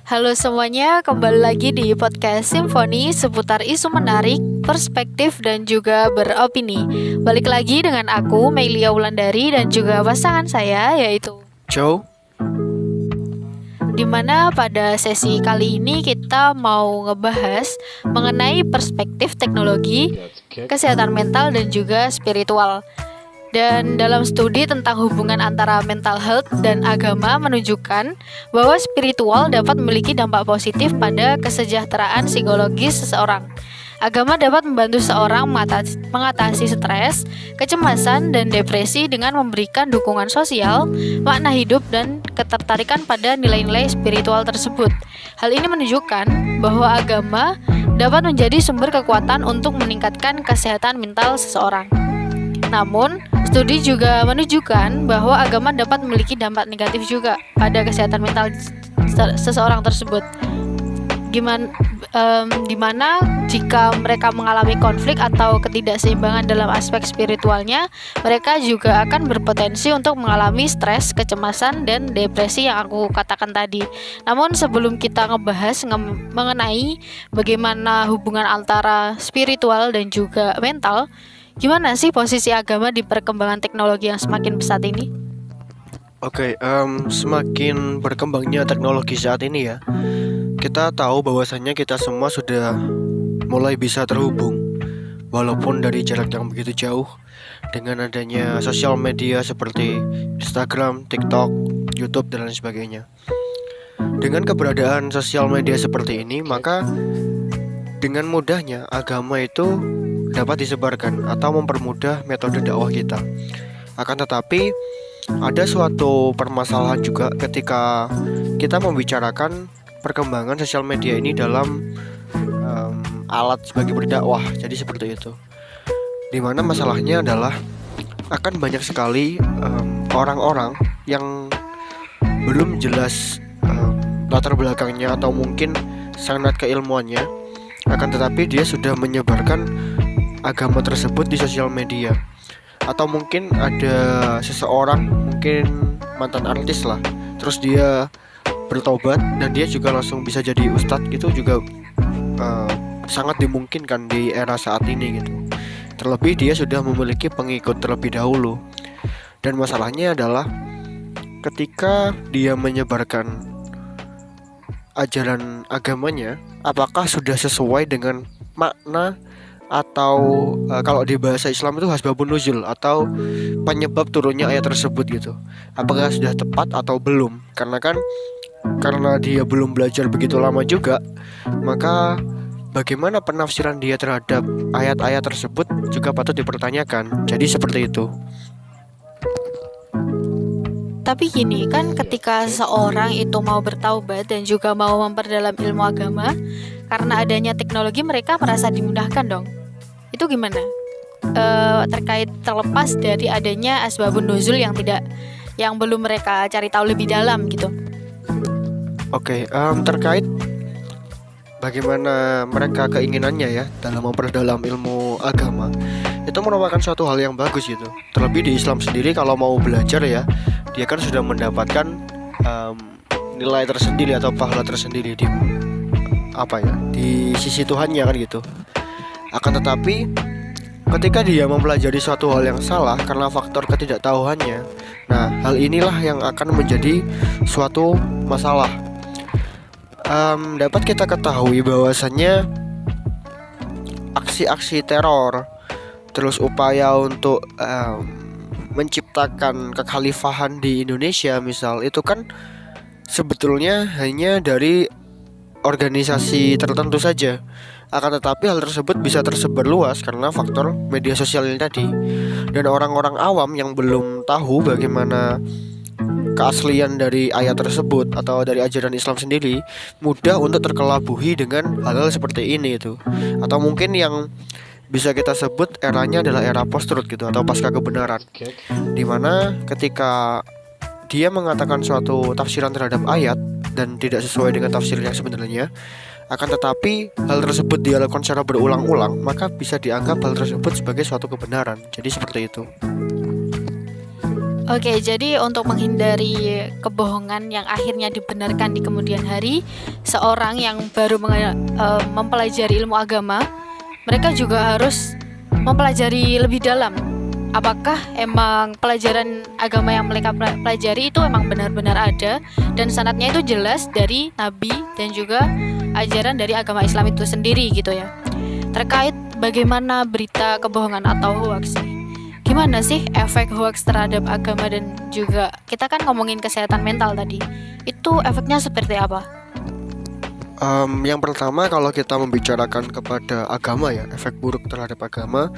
Halo semuanya, kembali lagi di podcast Simfoni seputar isu menarik, perspektif, dan juga beropini. Balik lagi dengan aku, Melia Wulandari, dan juga pasangan saya, yaitu Joe. Dimana pada sesi kali ini kita mau ngebahas mengenai perspektif teknologi, kesehatan mental, dan juga spiritual. Dan dalam studi tentang hubungan antara mental health dan agama menunjukkan bahwa spiritual dapat memiliki dampak positif pada kesejahteraan psikologis seseorang. Agama dapat membantu seorang mengatasi stres, kecemasan, dan depresi dengan memberikan dukungan sosial, makna hidup, dan ketertarikan pada nilai-nilai spiritual tersebut. Hal ini menunjukkan bahwa agama dapat menjadi sumber kekuatan untuk meningkatkan kesehatan mental seseorang. Namun, studi juga menunjukkan bahwa agama dapat memiliki dampak negatif juga pada kesehatan mental seseorang tersebut. Dimana jika mereka mengalami konflik atau ketidakseimbangan dalam aspek spiritualnya, mereka juga akan berpotensi untuk mengalami stres, kecemasan, dan depresi yang aku katakan tadi. Namun sebelum kita ngebahas mengenai bagaimana hubungan antara spiritual dan juga mental, gimana sih posisi agama di perkembangan teknologi yang semakin pesat ini? Semakin berkembangnya teknologi saat ini ya, kita tahu bahwasannya kita semua sudah mulai bisa terhubung, walaupun dari jarak yang begitu jauh, dengan adanya sosial media seperti Instagram, TikTok, YouTube, dan lain sebagainya. Dengan keberadaan sosial media seperti ini, maka dengan mudahnya agama itu dapat disebarkan atau mempermudah metode dakwah kita. Akan tetapi ada suatu permasalahan juga ketika kita membicarakan perkembangan sosial media ini dalam alat sebagai berdakwah. Jadi seperti itu. Dimana masalahnya adalah akan banyak sekali orang-orang yang belum jelas latar belakangnya atau mungkin sanad keilmuannya, akan tetapi dia sudah menyebarkan agama tersebut di sosial media. Atau mungkin ada seseorang, mungkin mantan artis lah, terus dia bertobat dan dia juga langsung bisa jadi ustadz. Itu juga sangat dimungkinkan di era saat ini gitu. Terlebih dia sudah memiliki pengikut terlebih dahulu. Dan masalahnya adalah ketika dia menyebarkan ajaran agamanya, apakah sudah sesuai dengan makna atau kalau di bahasa Islam itu asbabun nuzul atau penyebab turunnya ayat tersebut gitu. Apakah sudah tepat atau belum? Karena dia belum belajar begitu lama juga, maka bagaimana penafsiran dia terhadap ayat-ayat tersebut juga patut dipertanyakan. Jadi seperti itu. Tapi gini kan, ketika seorang itu mau bertaubat dan juga mau memperdalam ilmu agama, karena adanya teknologi mereka merasa dimudahkan dong. Itu gimana? Terkait terlepas dari adanya asbabun nuzul yang belum mereka cari tahu lebih dalam gitu. Terkait bagaimana mereka keinginannya ya dalam memperdalam ilmu agama, itu merupakan suatu hal yang bagus gitu. Terlebih di Islam sendiri, kalau mau belajar ya, dia kan sudah mendapatkan nilai tersendiri atau pahala tersendiri di sisi Tuhannya kan gitu. Akan tetapi ketika dia mempelajari suatu hal yang salah karena faktor ketidaktahuannya, nah hal inilah yang akan menjadi suatu masalah. Dapat kita ketahui bahwasannya aksi-aksi teror, terus upaya untuk menciptakan kekhalifahan di Indonesia misal, itu kan sebetulnya hanya dari organisasi tertentu saja. Akan tetapi hal tersebut bisa tersebar luas karena faktor media sosial ini tadi. Dan orang-orang awam yang belum tahu bagaimana keaslian dari ayat tersebut atau dari ajaran Islam sendiri, mudah untuk terkelabuhi dengan hal-hal seperti ini itu. Atau mungkin yang bisa kita sebut eranya adalah era post-truth gitu, atau pasca kebenaran. Dimana ketika dia mengatakan suatu tafsiran terhadap ayat dan tidak sesuai dengan tafsir yang sebenarnya, akan tetapi hal tersebut dilakukan secara berulang-ulang, maka bisa dianggap hal tersebut sebagai suatu kebenaran. Jadi seperti itu. Oke, jadi untuk menghindari kebohongan yang akhirnya dibenarkan di kemudian hari, seorang yang baru mempelajari ilmu agama, mereka juga harus mempelajari lebih dalam. Apakah emang pelajaran agama yang mereka pelajari itu emang benar-benar ada dan sanadnya itu jelas dari Nabi dan juga ajaran dari agama Islam itu sendiri gitu ya. Terkait bagaimana berita kebohongan atau hoax, gimana sih efek hoax terhadap agama dan juga kita kan ngomongin kesehatan mental tadi. Itu efeknya seperti apa? Yang pertama, kalau kita membicarakan kepada agama ya, efek buruk terhadap agama,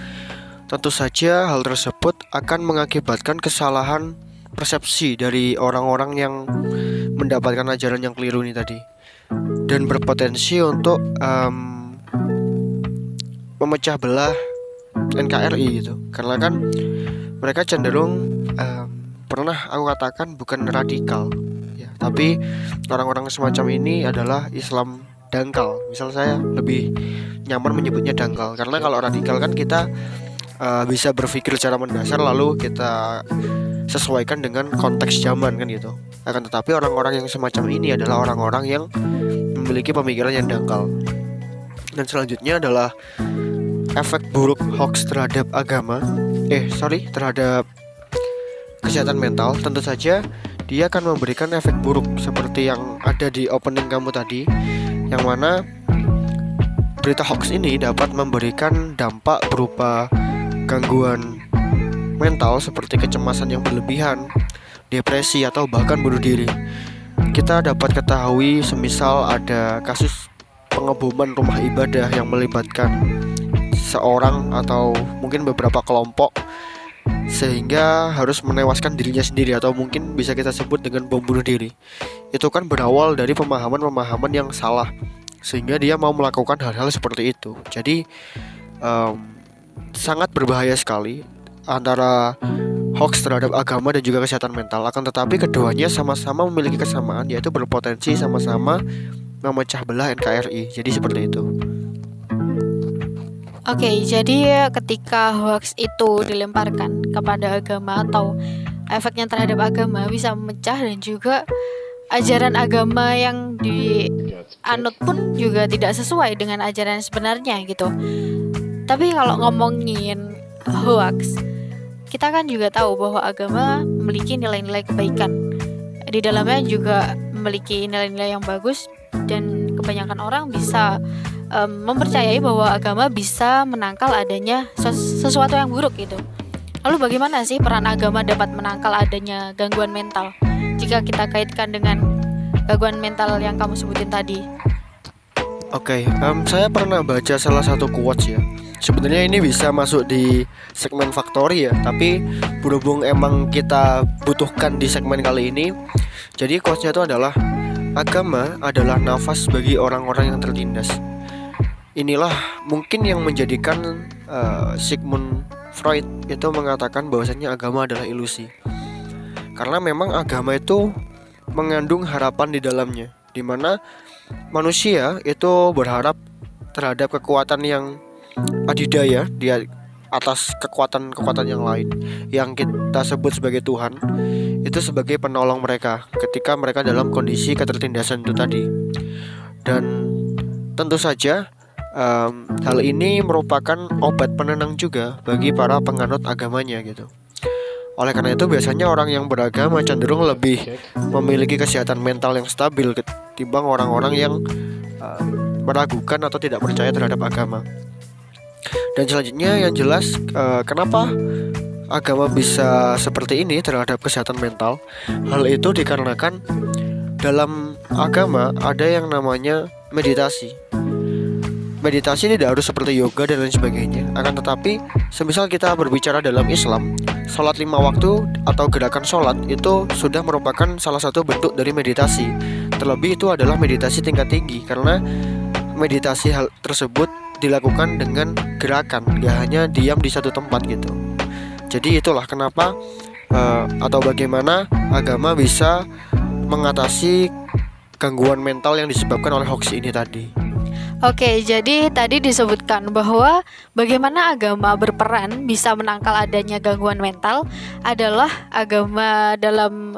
tentu saja hal tersebut akan mengakibatkan kesalahan persepsi dari orang-orang yang mendapatkan ajaran yang keliru ini tadi, dan berpotensi untuk memecah belah NKRI gitu. Karena kan mereka cenderung pernah aku katakan bukan radikal ya, tapi orang-orang semacam ini adalah Islam dangkal. Misal saya lebih nyaman menyebutnya dangkal, karena kalau radikal kan kita bisa berpikir secara mendasar lalu kita sesuaikan dengan konteks zaman kan gitu. Akan tetapi orang-orang yang semacam ini adalah orang-orang yang memiliki pemikiran yang dangkal. Dan selanjutnya adalah efek buruk hoax terhadap terhadap kesehatan mental. Tentu saja dia akan memberikan efek buruk seperti yang ada di opening kamu tadi, yang mana berita hoax ini dapat memberikan dampak berupa gangguan mental seperti kecemasan yang berlebihan, depresi, atau bahkan bunuh diri. Kita dapat ketahui semisal ada kasus pengeboman rumah ibadah yang melibatkan seorang atau mungkin beberapa kelompok sehingga harus menewaskan dirinya sendiri, atau mungkin bisa kita sebut dengan bom bunuh diri. Itu kan berawal dari pemahaman-pemahaman yang salah sehingga dia mau melakukan hal-hal seperti itu. Jadi sangat berbahaya sekali antara hoax terhadap agama dan juga kesehatan mental. Akan tetapi keduanya sama-sama memiliki kesamaan, yaitu berpotensi sama-sama memecah belah NKRI. Jadi seperti itu. Oke, jadi ketika hoax itu dilemparkan kepada agama atau efeknya terhadap agama bisa memecah, dan juga ajaran agama yang dianut pun juga tidak sesuai dengan ajaran sebenarnya gitu. Tapi kalau ngomongin hoax, kita kan juga tahu bahwa agama memiliki nilai-nilai kebaikan. Di dalamnya juga memiliki nilai-nilai yang bagus, dan kebanyakan orang bisa mempercayai bahwa agama bisa menangkal adanya sesuatu yang buruk gitu. Lalu bagaimana sih peran agama dapat menangkal adanya gangguan mental jika kita kaitkan dengan gangguan mental yang kamu sebutin tadi? Oke, saya pernah baca salah satu quotes ya. Sebenarnya ini bisa masuk di segmen Factory ya, tapi berhubung emang kita butuhkan di segmen kali ini, jadi quotesnya itu adalah: agama adalah nafas bagi orang-orang yang tertindas. Inilah mungkin yang menjadikan Sigmund Freud itu mengatakan bahwasanya agama adalah ilusi. Karena memang agama itu mengandung harapan di dalamnya, di mana manusia itu berharap terhadap kekuatan yang adidaya di atas kekuatan-kekuatan yang lain, yang kita sebut sebagai Tuhan, itu sebagai penolong mereka ketika mereka dalam kondisi ketertindasan itu tadi. Dan tentu saja hal ini merupakan obat penenang juga bagi para penganut agamanya gitu. Oleh karena itu biasanya orang yang beragama cenderung lebih memiliki kesehatan mental yang stabil ketimbang orang-orang yang meragukan atau tidak percaya terhadap agama. Dan selanjutnya yang jelas, kenapa agama bisa seperti ini terhadap kesehatan mental? Hal itu dikarenakan dalam agama ada yang namanya meditasi. Meditasi tidak harus seperti yoga dan lain sebagainya. Akan tetapi, semisal kita berbicara dalam Islam, sholat 5 waktu atau gerakan sholat itu sudah merupakan salah satu bentuk dari meditasi. Terlebih itu adalah meditasi tingkat tinggi, karena meditasi hal tersebut dilakukan dengan gerakan, gak hanya diam di satu tempat gitu. Jadi itulah kenapa atau bagaimana agama bisa mengatasi gangguan mental yang disebabkan oleh hoax ini tadi. Oke, jadi tadi disebutkan bahwa bagaimana agama berperan bisa menangkal adanya gangguan mental adalah agama dalam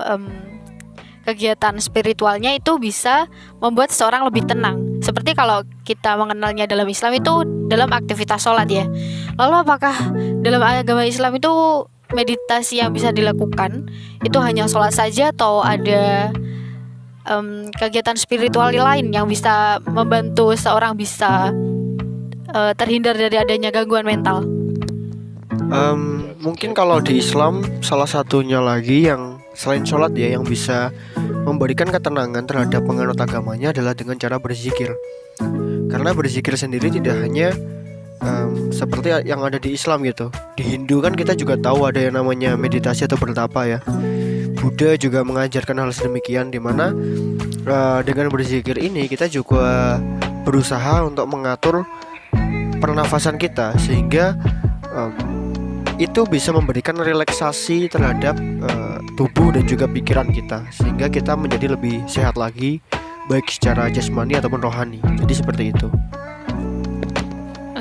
kegiatan spiritualnya itu bisa membuat seorang lebih tenang. Seperti kalau kita mengenalnya dalam Islam itu dalam aktivitas sholat ya. Lalu apakah dalam agama Islam itu meditasi yang bisa dilakukan itu hanya sholat saja atau ada kegiatan spiritual lain yang bisa membantu seorang bisa terhindar dari adanya gangguan mental? Mungkin kalau di Islam salah satunya lagi yang selain sholat ya, yang bisa memberikan ketenangan terhadap penganut agamanya adalah dengan cara berzikir. Karena berzikir sendiri tidak hanya seperti yang ada di Islam gitu. Di Hindu kan kita juga tahu ada yang namanya meditasi atau bertapa ya. Buddha juga mengajarkan hal sedemikian, dimana dengan berzikir ini kita juga berusaha untuk mengatur pernafasan kita sehingga itu bisa memberikan relaksasi terhadap tubuh dan juga pikiran kita, sehingga kita menjadi lebih sehat lagi baik secara jasmani ataupun rohani. Jadi seperti itu.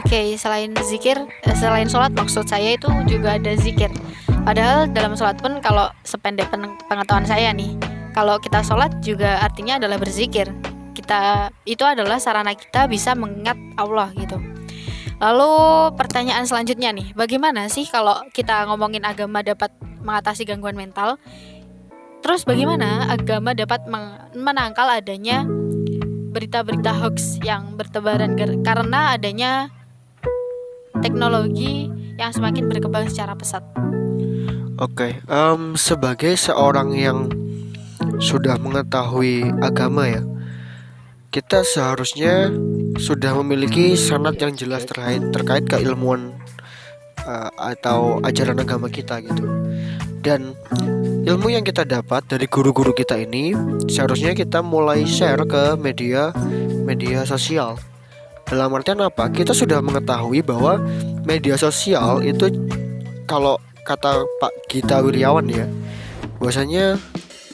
Oke, selain zikir, selain sholat maksud saya itu juga ada zikir. Padahal dalam sholat pun kalau sependek pengetahuan saya nih, kalau kita sholat juga artinya adalah berzikir. Kita itu adalah sarana kita bisa mengingat Allah gitu. Lalu pertanyaan selanjutnya nih, bagaimana sih kalau kita ngomongin agama dapat mengatasi gangguan mental? Terus bagaimana agama dapat menangkal adanya berita-berita hoax yang bertebaran karena adanya teknologi yang semakin berkembang secara pesat? Oke, sebagai seorang yang sudah mengetahui agama ya, kita seharusnya sudah memiliki sanad yang jelas terkait keilmuan atau ajaran agama kita gitu. Dan ilmu yang kita dapat dari guru-guru kita ini seharusnya kita mulai share ke media sosial. Dalam artian apa? Kita sudah mengetahui bahwa media sosial itu, kalau kata Pak Gita Wirjawan ya, bahwasanya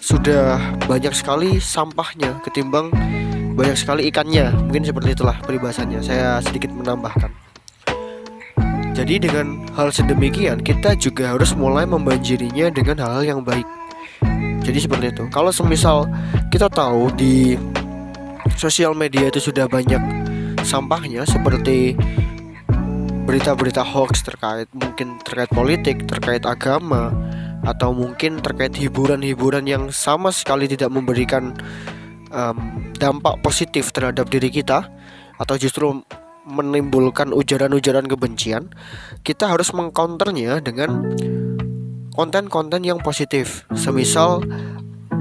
sudah banyak sekali sampahnya ketimbang banyak sekali ikannya. Mungkin seperti itulah peribahasannya, saya sedikit menambahkan. Jadi dengan hal sedemikian kita juga harus mulai membanjirinya dengan hal-hal yang baik. Jadi seperti itu. Kalau semisal kita tahu di sosial media itu sudah banyak sampahnya, seperti berita-berita hoax terkait politik, terkait agama, atau mungkin terkait hiburan-hiburan yang sama sekali tidak memberikan dampak positif terhadap diri kita, atau justru menimbulkan ujaran-ujaran kebencian, kita harus mengcounternya dengan konten-konten yang positif. Semisal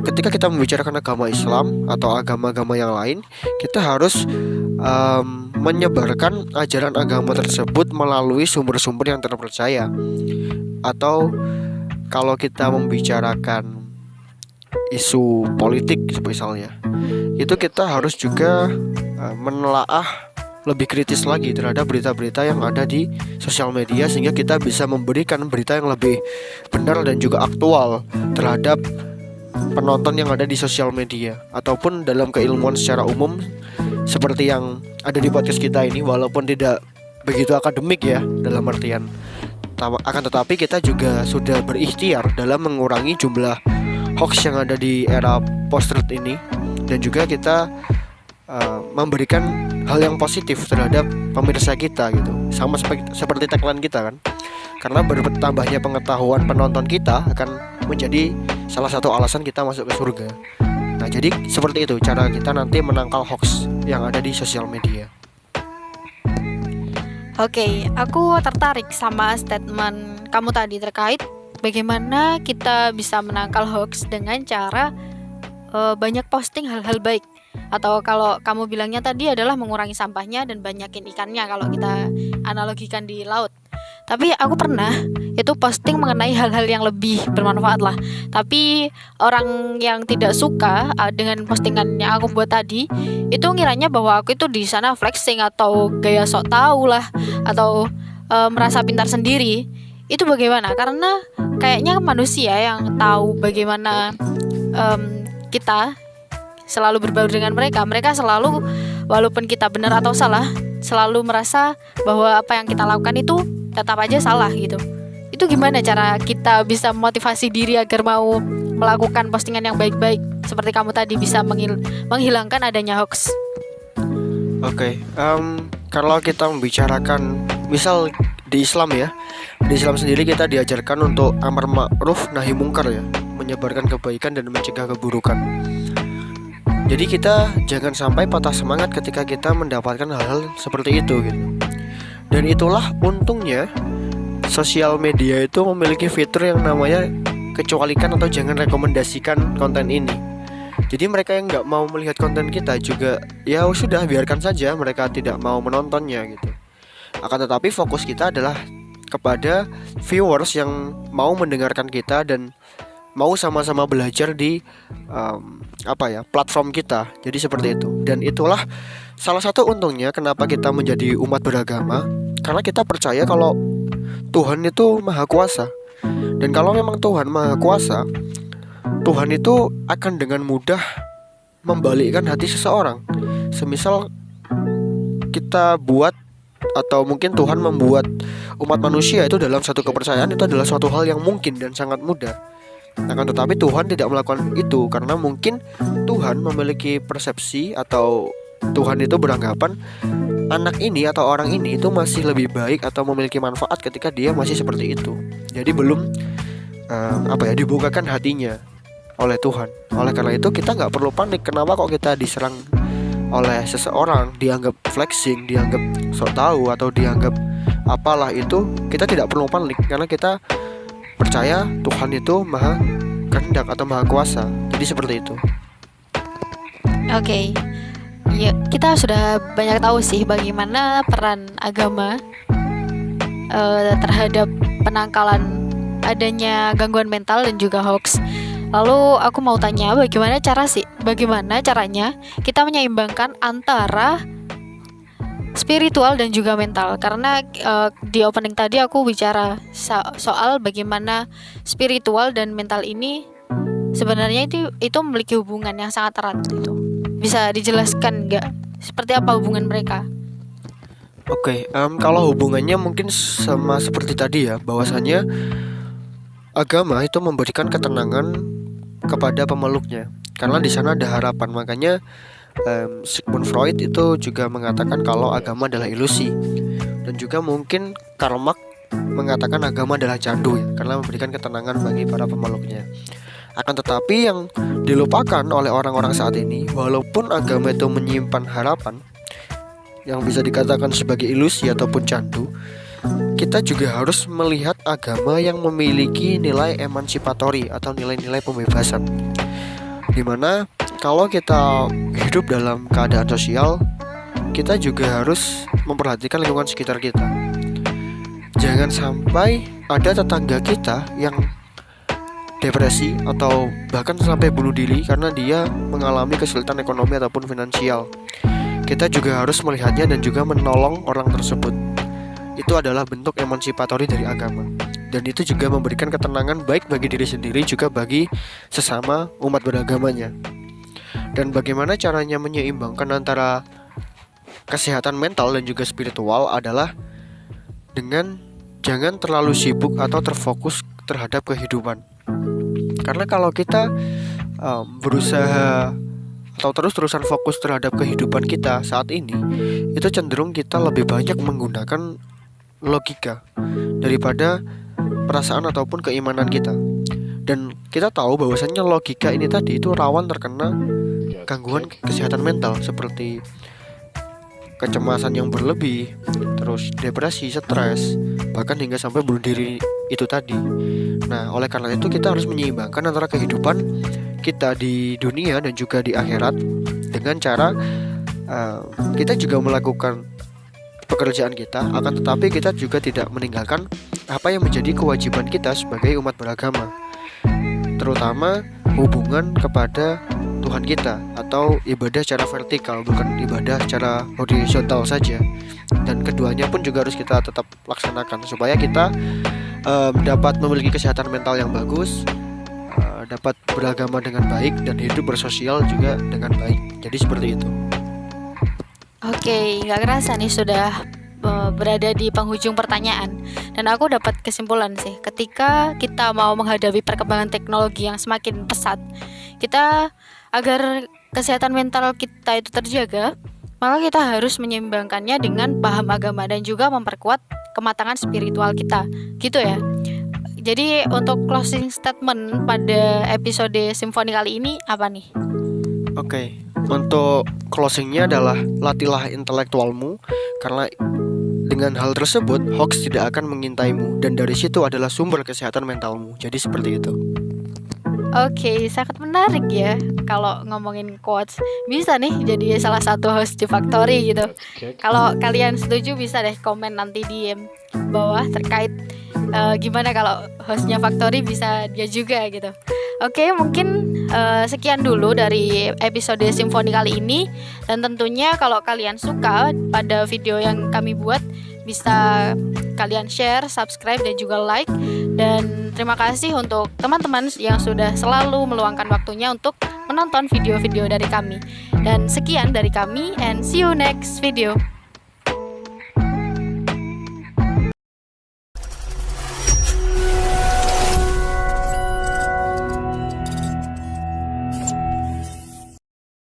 ketika kita membicarakan agama Islam atau agama-agama yang lain, kita harus menyebarkan ajaran agama tersebut melalui sumber-sumber yang terpercaya. Atau kalau kita membicarakan isu politik misalnya, itu kita harus juga menelaah lebih kritis lagi terhadap berita-berita yang ada di sosial media, sehingga kita bisa memberikan berita yang lebih benar dan juga aktual terhadap penonton yang ada di sosial media, ataupun dalam keilmuan secara umum seperti yang ada di podcast kita ini. Walaupun tidak begitu akademik ya dalam artian, akan tetapi kita juga sudah berikhtiar dalam mengurangi jumlah hoax yang ada di era post-truth ini, dan juga kita memberikan hal yang positif terhadap pemirsa kita gitu. Sama seperti tagline kita kan, karena bertambahnya pengetahuan penonton kita akan menjadi salah satu alasan kita masuk ke surga. Nah, jadi seperti itu cara kita nanti menangkal hoax yang ada di sosial media. Oke, aku tertarik sama statement kamu tadi terkait bagaimana kita bisa menangkal hoax dengan cara banyak posting hal-hal baik. Atau kalau kamu bilangnya tadi adalah mengurangi sampahnya dan banyakin ikannya kalau kita analogikan di laut. Tapi aku pernah itu posting mengenai hal-hal yang lebih bermanfaat lah. Tapi orang yang tidak suka dengan postingan yang aku buat tadi, itu ngiranya bahwa aku itu di sana flexing atau gaya sok tahu lah, atau merasa pintar sendiri. Itu bagaimana? Karena kayaknya manusia yang tahu bagaimana kita selalu berbaur dengan mereka selalu walaupun kita benar atau salah, selalu merasa bahwa apa yang kita lakukan itu tetap aja salah gitu. Itu gimana cara kita bisa memotivasi diri agar mau melakukan postingan yang baik-baik, seperti kamu tadi bisa menghilangkan adanya hoax? Oke, kalau kita membicarakan misal di Islam ya, di Islam sendiri kita diajarkan untuk amar ma'ruf nahi mungkar ya, menyebarkan kebaikan dan mencegah keburukan. Jadi kita jangan sampai patah semangat ketika kita mendapatkan hal-hal seperti itu gitu. Dan itulah untungnya sosial media itu memiliki fitur yang namanya kecualikan atau jangan rekomendasikan konten ini. Jadi mereka yang nggak mau melihat konten kita juga ya sudah biarkan saja, mereka tidak mau menontonnya gitu. Akan tetapi fokus kita adalah kepada viewers yang mau mendengarkan kita dan mau sama-sama belajar di platform kita. Jadi seperti itu. Dan itulah salah satu untungnya kenapa kita menjadi umat beragama, karena kita percaya kalau Tuhan itu maha kuasa. Dan kalau memang Tuhan maha kuasa, Tuhan itu akan dengan mudah membalikkan hati seseorang. Semisal kita buat, atau mungkin Tuhan membuat umat manusia itu dalam satu kepercayaan, itu adalah suatu hal yang mungkin dan sangat mudah. Akan tetapi Tuhan tidak melakukan itu karena mungkin Tuhan memiliki persepsi, atau Tuhan itu beranggapan anak ini atau orang ini itu masih lebih baik atau memiliki manfaat ketika dia masih seperti itu. Jadi belum dibukakan hatinya oleh Tuhan. Oleh karena itu kita nggak perlu panik. Kenapa kok kita diserang oleh seseorang, dianggap flexing, dianggap sok tahu, atau dianggap apalah itu, kita tidak perlu panik karena kita percaya Tuhan itu maha kehendak atau maha kuasa. Jadi seperti itu. Oke. Ya, kita sudah banyak tahu sih bagaimana peran agama terhadap penangkalan adanya gangguan mental dan juga hoax. Lalu aku mau tanya, bagaimana caranya kita menyeimbangkan antara spiritual dan juga mental? Karena di opening tadi aku bicara soal bagaimana spiritual dan mental ini sebenarnya itu memiliki hubungan yang sangat erat gitu. Bisa dijelaskan nggak seperti apa hubungan mereka? Oke, kalau hubungannya mungkin sama seperti tadi ya, bahwasanya agama itu memberikan ketenangan kepada pemeluknya karena di sana ada harapan. Makanya Sigmund Freud itu juga mengatakan kalau agama adalah ilusi, dan juga mungkin Karl Marx mengatakan agama adalah candu ya, karena memberikan ketenangan bagi para pemeluknya. Akan tetapi yang dilupakan oleh orang-orang saat ini, walaupun agama itu menyimpan harapan yang bisa dikatakan sebagai ilusi ataupun candu, kita juga harus melihat agama yang memiliki nilai emansipatori atau nilai-nilai pembebasan. Dimana kalau kita hidup dalam keadaan sosial, kita juga harus memperhatikan lingkungan sekitar kita. Jangan sampai ada tetangga kita yang depresi atau bahkan sampai bunuh diri karena dia mengalami kesulitan ekonomi ataupun finansial. Kita juga harus melihatnya dan juga menolong orang tersebut. Itu adalah bentuk emansipatori dari agama. Dan itu juga memberikan ketenangan baik bagi diri sendiri juga bagi sesama umat beragamanya. Dan bagaimana caranya menyeimbangkan antara kesehatan mental dan juga spiritual adalah dengan jangan terlalu sibuk atau terfokus terhadap kehidupan. Karena kalau kita berusaha atau terus-terusan fokus terhadap kehidupan kita saat ini, itu cenderung kita lebih banyak menggunakan logika daripada perasaan ataupun keimanan kita. Dan kita tahu bahwasannya logika ini tadi itu rawan terkena gangguan kesehatan mental seperti kecemasan yang berlebih, terus depresi, stres, bahkan hingga sampai bunuh diri itu tadi. Nah, oleh karena itu kita harus menyeimbangkan antara kehidupan kita di dunia dan juga di akhirat dengan cara kita juga melakukan pekerjaan kita, akan tetapi kita juga tidak meninggalkan apa yang menjadi kewajiban kita sebagai umat beragama, terutama hubungan kepada Tuhan kita atau ibadah secara vertikal, bukan ibadah secara horizontal saja. Dan keduanya pun juga harus kita tetap laksanakan supaya kita dapat memiliki kesehatan mental yang bagus, dapat beragama dengan baik dan hidup bersosial juga dengan baik. Jadi seperti itu. Oke, nggak kerasa nih sudah berada di penghujung pertanyaan. Dan aku dapat kesimpulan sih, ketika kita mau menghadapi perkembangan teknologi yang semakin pesat, kita agar kesehatan mental kita itu terjaga, maka kita harus menyeimbangkannya dengan paham agama dan juga memperkuat kematangan spiritual kita. Gitu ya. Jadi untuk closing statement pada episode Simfoni kali ini apa nih? Oke, untuk closingnya adalah latihlah intelektualmu, karena dengan hal tersebut hoax tidak akan mengintaimu, dan dari situ adalah sumber kesehatan mentalmu. Jadi seperti itu. Oke, sangat menarik ya. Kalau ngomongin quotes, bisa nih jadi salah satu host di Factory gitu. Kalau kalian setuju bisa deh komen nanti di bawah terkait gimana kalau hostnya Factory bisa dia juga gitu. Oke, mungkin sekian dulu dari episode Simfoni kali ini. Dan tentunya kalau kalian suka pada video yang kami buat, bisa kalian share, subscribe, dan juga like. Dan terima kasih untuk teman-teman yang sudah selalu meluangkan waktunya untuk menonton video-video dari kami. Dan sekian dari kami, and see you next video.